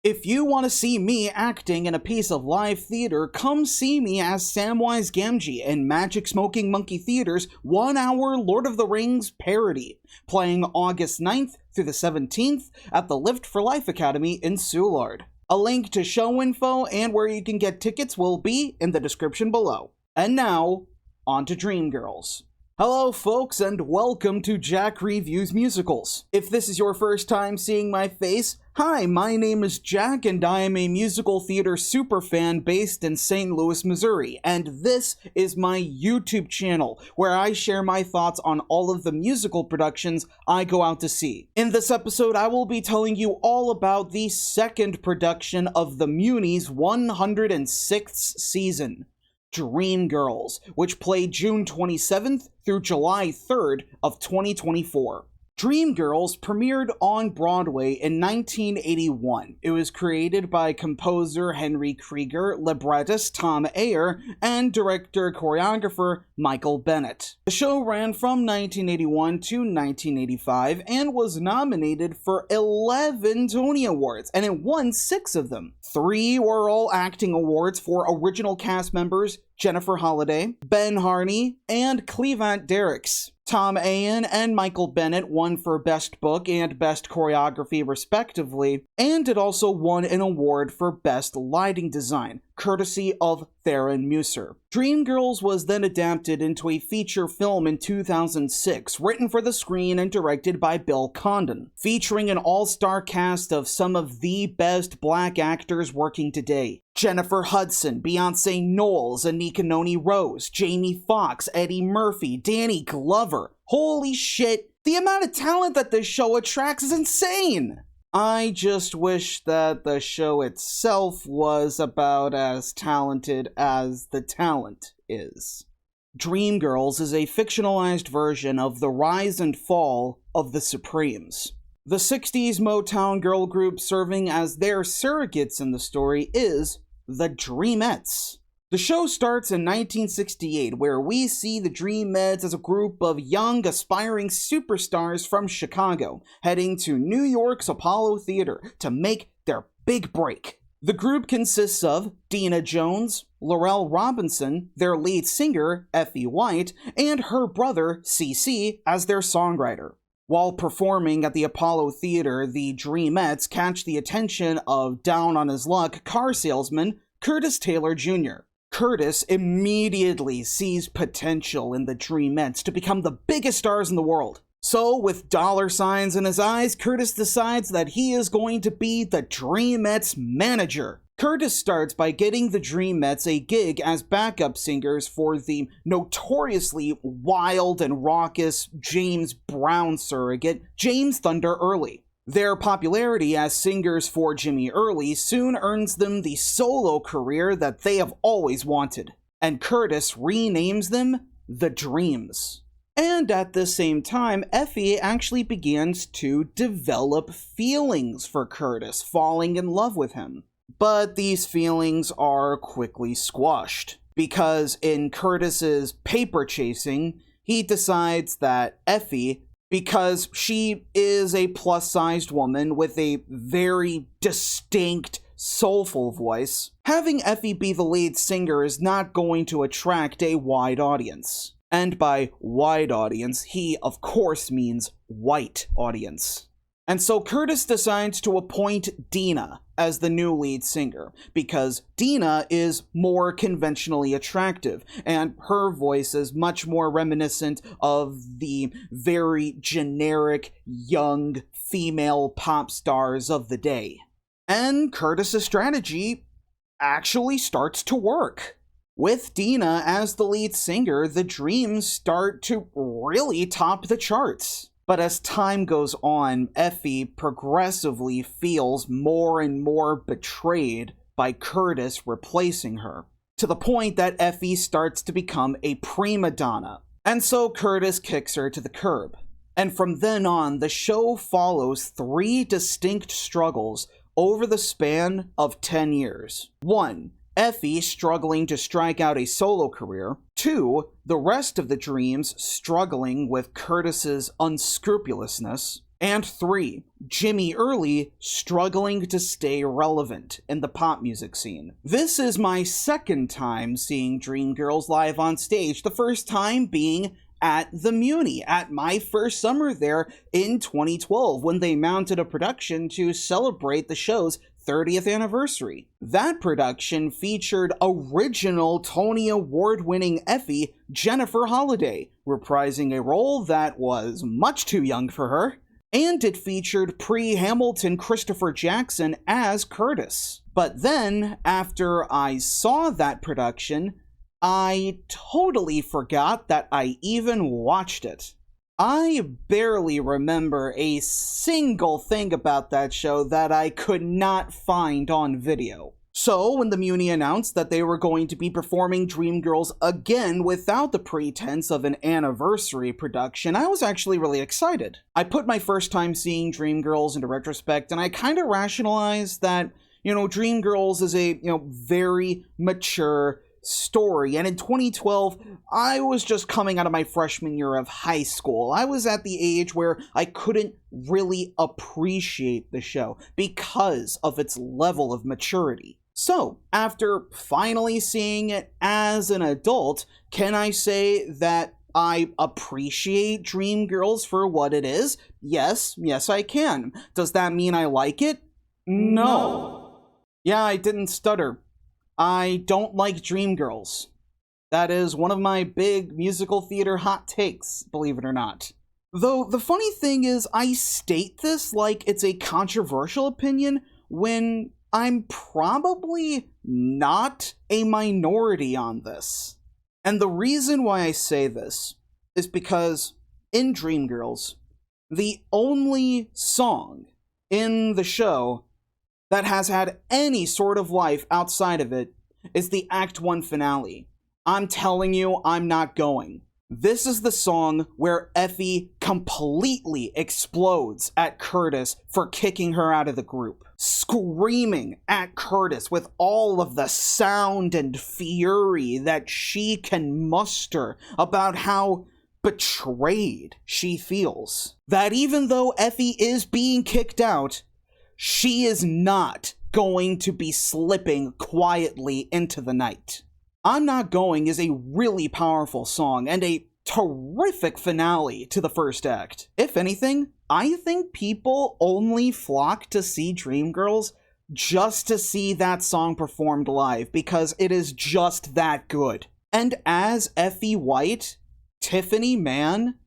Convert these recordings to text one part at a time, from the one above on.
If you want to see me acting in a piece of live theater, come see me as Samwise Gamgee in Magic Smoking Monkey Theater's 1-hour Lord of the Rings parody, playing August 9th through the 17th at the Lift for Life Academy in Soulard. A link to show info and where you can get tickets will be in the description below. And now, on to Dreamgirls. Hello folks, and welcome to Jack Reviews Musicals. If this is your first time seeing my face, hi, my name is Jack and I am a musical theater superfan based in St. Louis, Missouri, and this is my YouTube channel where I share my thoughts on all of the musical productions I go out to see. In this episode, I will be telling you all about the second production of the Muny's 106th season, Dreamgirls, which played June 27th through July 3rd of 2024. Dreamgirls premiered on Broadway in 1981. It was created by composer Henry Krieger, librettist Tom Ayer, and director-choreographer Michael Bennett. The show ran from 1981 to 1985 and was nominated for 11 Tony Awards, and it won 6 of them. 3 were all acting awards for original cast members Jennifer Holliday, Ben Harney, and Cleavant Derricks. Tom Ayen and Michael Bennett won for Best Book and Best Choreography respectively, and it also won an award for Best Lighting Design, courtesy of Theron Musser. Dreamgirls was then adapted into a feature film in 2006, written for the screen and directed by Bill Condon, featuring an all-star cast of some of the best black actors working today. Jennifer Hudson, Beyonce Knowles, Anika Noni Rose, Jamie Foxx, Eddie Murphy, Danny Glover. Holy shit, the amount of talent that this show attracts is insane! I just wish that the show itself was about as talented as the talent is. Dreamgirls is a fictionalized version of the rise and fall of the Supremes. The 60s Motown girl group serving as their surrogates in the story is the Dreamettes. The show starts in 1968, where we see the Dreamettes as a group of young, aspiring superstars from Chicago, heading to New York's Apollo Theater to make their big break. The group consists of Dina Jones, Laurel Robinson, their lead singer, Effie White, and her brother, CeCe, as their songwriter. While performing at the Apollo Theater, the Dreamettes catch the attention of down-on-his-luck car salesman Curtis Taylor Jr. Curtis immediately sees potential in the Dreamettes to become the biggest stars in the world. So, with dollar signs in his eyes, Curtis decides that he is going to be the Dreamettes' manager. Curtis starts by getting the Dreamettes a gig as backup singers for the notoriously wild and raucous James Brown surrogate, James Thunder Early. Their popularity as singers for Jimmy Early soon earns them the solo career that they have always wanted, and Curtis renames them the Dreams. And at the same time, Effie actually begins to develop feelings for Curtis, falling in love with him. But these feelings are quickly squashed, because in Curtis's paper chasing, he decides that Effie, because she is a plus-sized woman with a very distinct, soulful voice, having Effie be the lead singer is not going to attract a wide audience. And by wide audience, he of course means white audience. And so Curtis decides to appoint Dina as the new lead singer, because Dina is more conventionally attractive, and her voice is much more reminiscent of the very generic, young, female pop stars of the day. And Curtis's strategy actually starts to work. With Dina as the lead singer, the Dreams start to really top the charts. But as time goes on, Effie progressively feels more and more betrayed by Curtis replacing her, to the point that Effie starts to become a prima donna, and so Curtis kicks her to the curb. And from then on, the show follows 3 distinct struggles over the span of 10 years. 1. Effie struggling to strike out a solo career. 2. The rest of the Dreams struggling with Curtis's unscrupulousness. And 3, Jimmy Early struggling to stay relevant in the pop music scene. This is my second time seeing Dreamgirls live on stage, the first time being at the Muny, at my first summer there in 2012, when they mounted a production to celebrate the show's 30th anniversary. That production featured original Tony Award-winning Effie Jennifer Holliday, reprising a role that was much too young for her. And it featured pre-Hamilton Christopher Jackson as Curtis. But then, after I saw that production, I totally forgot that I even watched it. I barely remember a single thing about that show that I could not find on video. So, when the Muny announced that they were going to be performing Dreamgirls again without the pretense of an anniversary production, I was actually really excited. I put my first time seeing Dreamgirls into retrospect, and I kind of rationalized that, Dreamgirls is a, very mature story. And in 2012, I was just coming out of my freshman year of high school. I was at the age where I couldn't really appreciate the show because of its level of maturity. So, after finally seeing it as an adult, can I say that I appreciate Dreamgirls for what it is? Yes, I can. Does that mean I like it? No. Yeah, I didn't stutter. I don't like Dreamgirls. That is one of my big musical theater hot takes, believe it or not. Though the funny thing is, I state this like it's a controversial opinion when I'm probably not a minority on this. And the reason why I say this is because in Dreamgirls, the only song in the show that has had any sort of life outside of it is the Act 1 finale. I'm telling you, I'm not going. This is the song where Effie completely explodes at Curtis for kicking her out of the group, screaming at Curtis with all of the sound and fury that she can muster about how betrayed she feels. That even though Effie is being kicked out, she is not going to be slipping quietly into the night. I'm Not Going is a really powerful song and a terrific finale to the first act. If anything, I think people only flock to see Dreamgirls just to see that song performed live because it is just that good. And as Effie White, Tiffany Mann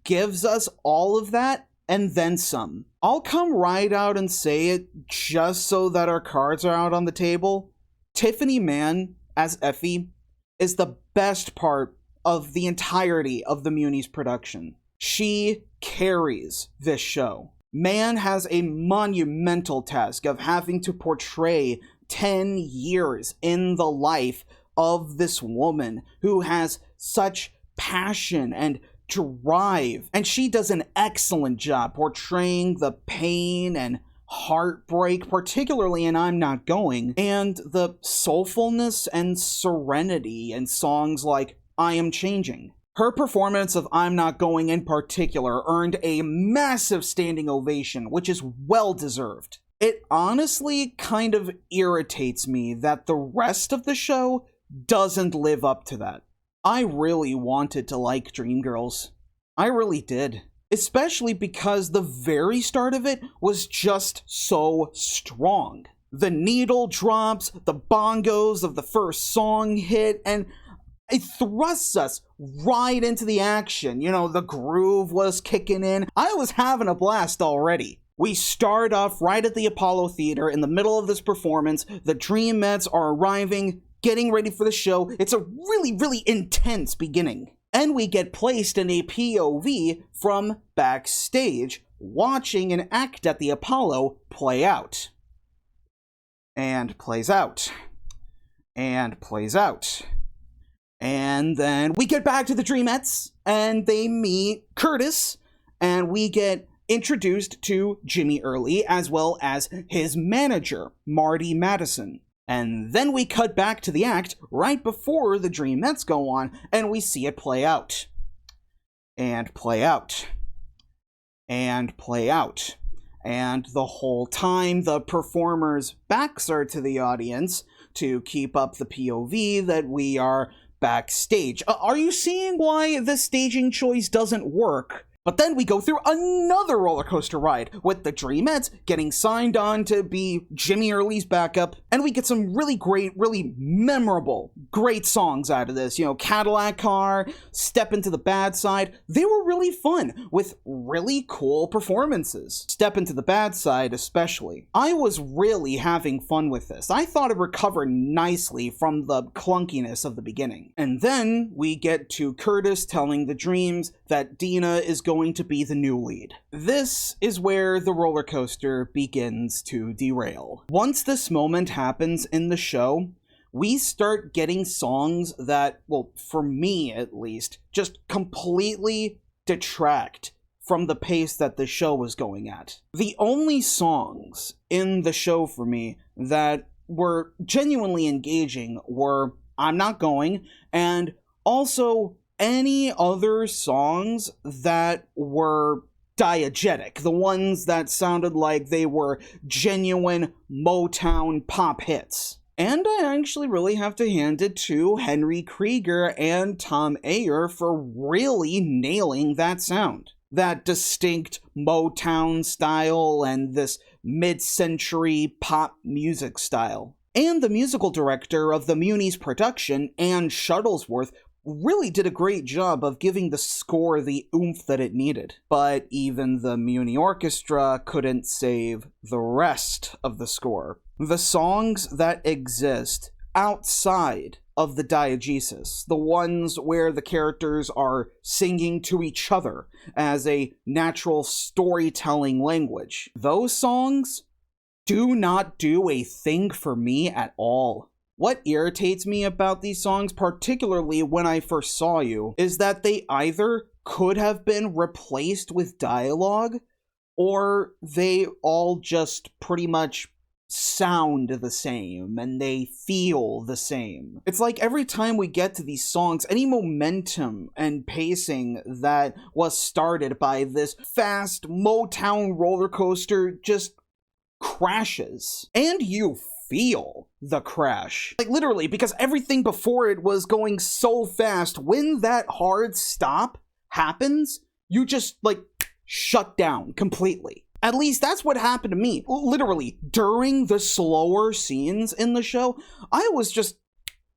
gives us all of that and then some. I'll come right out and say it just so that our cards are out on the table. Tiffany Mann, as Effie, is the best part of the entirety of the Muny's production. She carries this show. Mann has a monumental task of having to portray 10 years in the life of this woman who has such passion and drive, and she does an excellent job portraying the pain and heartbreak, particularly in I'm Not Going, and the soulfulness and serenity in songs like I Am Changing. Her performance of I'm Not Going in particular earned a massive standing ovation, which is well deserved. It honestly kind of irritates me that the rest of the show doesn't live up to that. I really wanted to like Dreamgirls. I really did. Especially because the very start of it was just so strong. The needle drops, the bongos of the first song hit, and it thrusts us right into the action. The groove was kicking in. I was having a blast already. We start off right at the Apollo Theater in the middle of this performance. The Dreamettes are arriving, getting ready for the show. It's a really, really intense beginning. And we get placed in a POV from backstage, watching an act at the Apollo play out. And plays out. And plays out. And then we get back to the Dreamettes, and they meet Curtis, and we get introduced to Jimmy Early, as well as his manager, Marty Madison. And then we cut back to the act right before the Dreamettes go on, and we see it play out. And play out. and play out. And the whole time, the performer's backs are to the audience to keep up the POV that we are backstage. Are you seeing why this staging choice doesn't work? But then we go through another roller coaster ride with the Dreamettes getting signed on to be Jimmy Early's backup, and we get some really great, really memorable, great songs out of this. You know, Cadillac Car, Step Into the Bad Side. They were really fun with really cool performances. Step Into the Bad Side especially. I was really having fun with this. I thought it recovered nicely from the clunkiness of the beginning. And then we get to Curtis telling the Dreams that Dina is going to be the new lead. This is where the roller coaster begins to derail. Once this moment happens in the show, we start getting songs that, well, for me at least, just completely detract from the pace that the show was going at. The only songs in the show for me that were genuinely engaging were I'm Not Going, and also any other songs that were diegetic, the ones that sounded like they were genuine Motown pop hits. And I actually really have to hand it to Henry Krieger and Tom Ayer for really nailing that sound. That distinct Motown style and this mid-century pop music style. And the musical director of the Muny's production, Anne Shuttlesworth, really did a great job of giving the score the oomph that it needed. But even the Muny Orchestra couldn't save the rest of the score. The songs that exist outside of the diegesis, the ones where the characters are singing to each other as a natural storytelling language, those songs do not do a thing for me at all. What irritates me about these songs, particularly when I first saw you, is that they either could have been replaced with dialogue, or they all just pretty much sound the same, and they feel the same. It's like every time we get to these songs, any momentum and pacing that was started by this fast Motown roller coaster just crashes. And you feel the crash. Like literally, because everything before it was going so fast, when that hard stop happens, you just like shut down completely. At least that's what happened to me. Literally, during the slower scenes in the show, I was just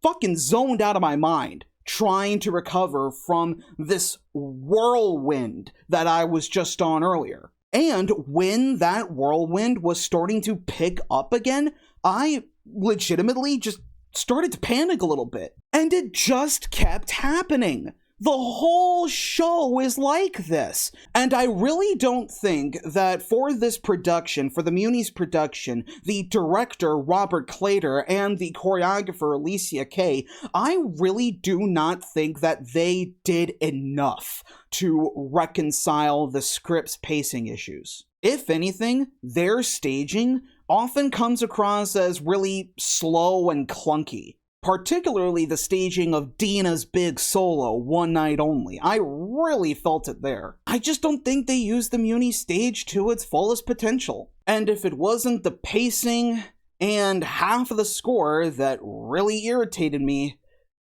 fucking zoned out of my mind, trying to recover from this whirlwind that I was just on earlier. And when that whirlwind was starting to pick up again, I legitimately just started to panic a little bit. And it just kept happening. The whole show is like this. And I really don't think that for this production, for the Muny's production, the director, Robert Claytor, and the choreographer, Alicia Kay, I really do not think that they did enough to reconcile the script's pacing issues. If anything, their staging often comes across as really slow and clunky. Particularly the staging of Dina's big solo, One Night Only. I really felt it there. I just don't think they used the Muny stage to its fullest potential. And if it wasn't the pacing and half of the score that really irritated me,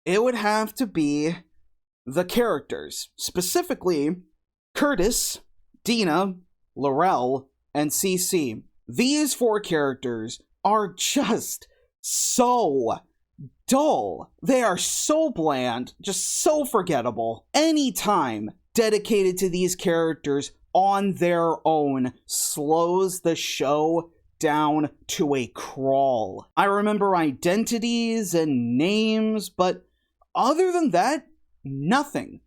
it would have to be the characters. Specifically, Curtis, Dina, Laurel, and CC. These four characters are just so dull. They are so bland, just so forgettable. Any time dedicated to these characters on their own slows the show down to a crawl. I remember identities and names, but other than that, nothing.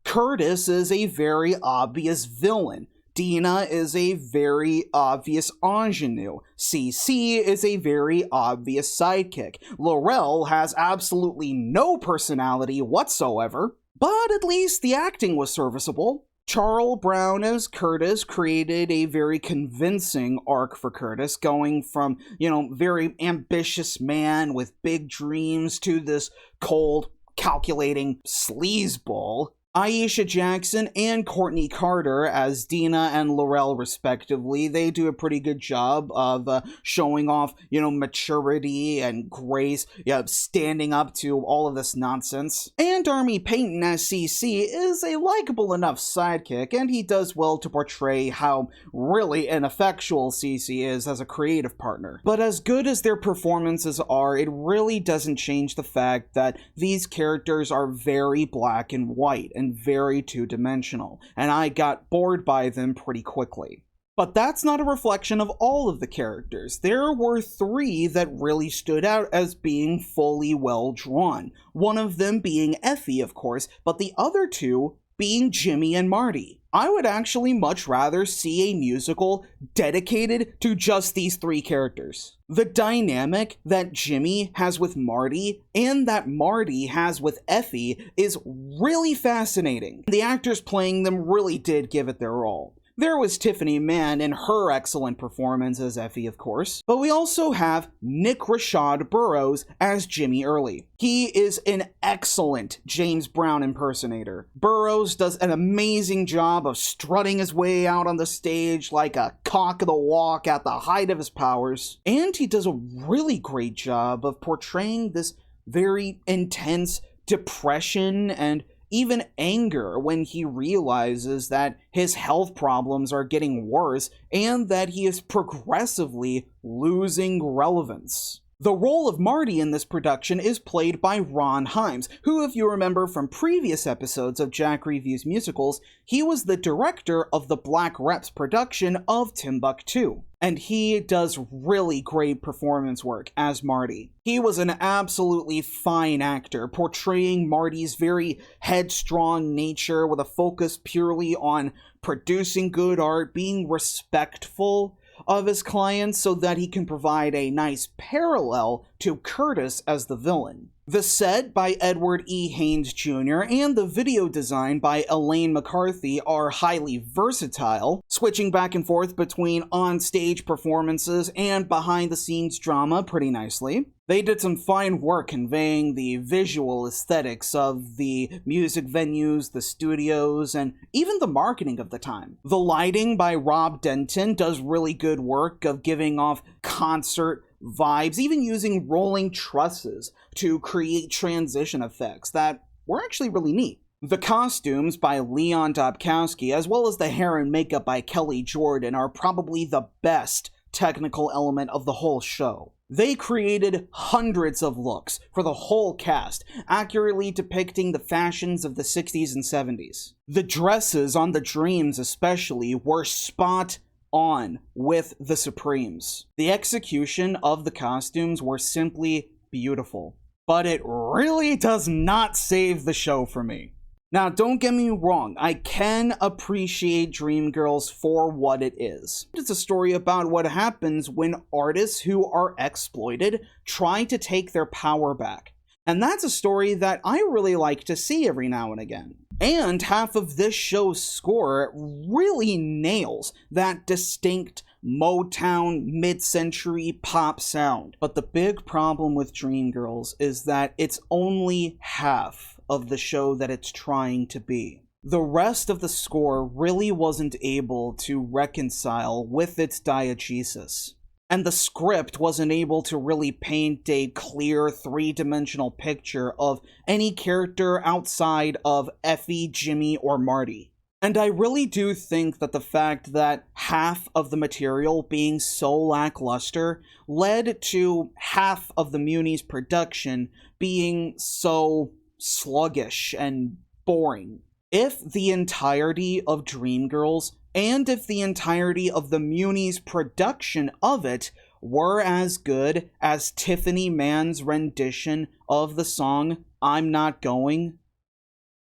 Curtis is a very obvious villain. Dina is a very obvious ingenue. CC is a very obvious sidekick. Laurel has absolutely no personality whatsoever, but at least the acting was serviceable. Charles Brown as Curtis created a very convincing arc for Curtis, going from, very ambitious man with big dreams to this cold, calculating sleazeball. Aisha Jackson and Courtney Carter as Dina and Laurel respectively, they do a pretty good job of showing off, maturity and grace, standing up to all of this nonsense. And Army Payton as CC is a likable enough sidekick, and he does well to portray how really ineffectual CC is as a creative partner. But as good as their performances are, it really doesn't change the fact that these characters are very black and white and very two-dimensional, and I got bored by them pretty quickly. But that's not a reflection of all of the characters. There were 3 that really stood out as being fully well drawn. One of them being Effie, of course, but the other 2 being Jimmy and Marty. I would actually much rather see a musical dedicated to just these 3 characters. The dynamic that Jimmy has with Marty and that Marty has with Effie is really fascinating. The actors playing them really did give it their all. There was Tiffany Mann in her excellent performance as Effie, of course, but we also have Nick Rashad Burroughs as Jimmy Early. He is an excellent James Brown impersonator. Burroughs does an amazing job of strutting his way out on the stage like a cock of the walk at the height of his powers, and he does a really great job of portraying this very intense depression and even anger when he realizes that his health problems are getting worse and that he is progressively losing relevance. The role of Marty in this production is played by Ron Himes, who, if you remember from previous episodes of Jack Reviews Musicals, he was the director of the Black Reps production of Timbuktu. And he does really great performance work as Marty. He was an absolutely fine actor, portraying Marty's very headstrong nature with a focus purely on producing good art, being respectful of his clients so that he can provide a nice parallel to Curtis as the villain. The set by Edward E. Haynes Jr. and the video design by Elaine McCarthy are highly versatile, switching back and forth between on-stage performances and behind-the-scenes drama pretty nicely. They did some fine work conveying the visual aesthetics of the music venues, the studios, and even the marketing of the time. The lighting by Rob Denton does really good work of giving off concert vibes, even using rolling trusses to create transition effects that were actually really neat. The costumes by Leon Dobkowski, as well as the hair and makeup by Kelly Jordan, are probably the best technical element of the whole show. They created hundreds of looks for the whole cast, accurately depicting the fashions of the 60s and 70s. The dresses on the Dreams especially were spot on with the Supremes. The execution of the costumes were simply beautiful, but it really does not save the show for me. Now, don't get me wrong, I can appreciate Dreamgirls for what it is. It's a story about what happens when artists who are exploited try to take their power back. And that's a story that I really like to see every now and again. And half of this show's score really nails that distinct Motown mid-century pop sound. But the big problem with Dreamgirls is that it's only half of the show that it's trying to be. The rest of the score really wasn't able to reconcile with its diegesis. And the script wasn't able to really paint a clear three-dimensional picture of any character outside of Effie, Jimmy, or Marty. And I really do think that the fact that half of the material being so lackluster led to half of the Muny's production being so sluggish and boring. If the entirety of Dreamgirls and if the entirety of the Muny's production of it were as good as Tiffany Mann's rendition of the song I'm Not Going,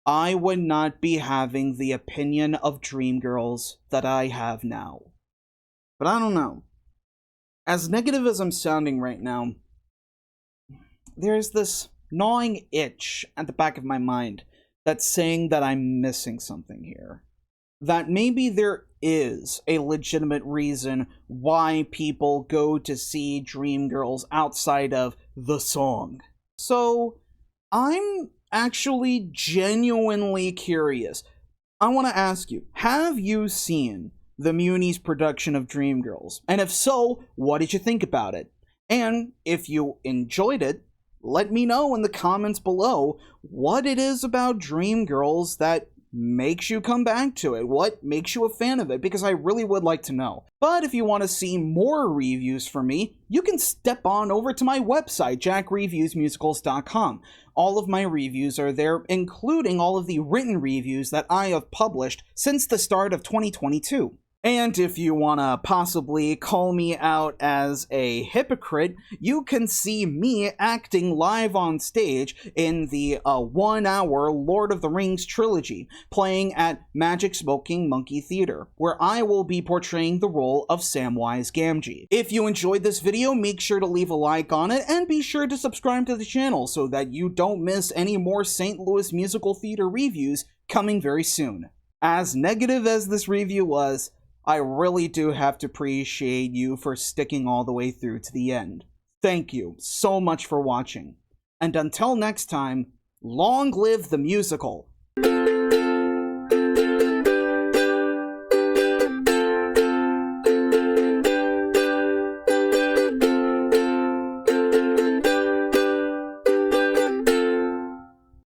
I would not be having the opinion of Dreamgirls that I have now. But I don't know. As negative as I'm sounding right now, there's this gnawing itch at the back of my mind that's saying that I'm missing something here. That maybe there is a legitimate reason why people go to see Dreamgirls outside of the song. So I'm actually genuinely curious, I want to ask you, have you seen the Muny's production of Dreamgirls? And if so, what did you think about it? And if you enjoyed it, let me know in the comments below what it is about Dreamgirls that makes you come back to it, what makes you a fan of it, because I really would like to know. But if you want to see more reviews from me, you can step on over to my website, jackreviewsmusicals.com. All of my reviews are there, including all of the written reviews that I have published since the start of 2022. And if you want to possibly call me out as a hypocrite, you can see me acting live on stage in the 1-hour Lord of the Rings trilogy, playing at Magic Smoking Monkey Theater, where I will be portraying the role of Samwise Gamgee. If you enjoyed this video, make sure to leave a like on it, and be sure to subscribe to the channel so that you don't miss any more St. Louis musical theater reviews coming very soon. As negative as this review was, I really do have to appreciate you for sticking all the way through to the end. Thank you so much for watching. And until next time, long live the musical!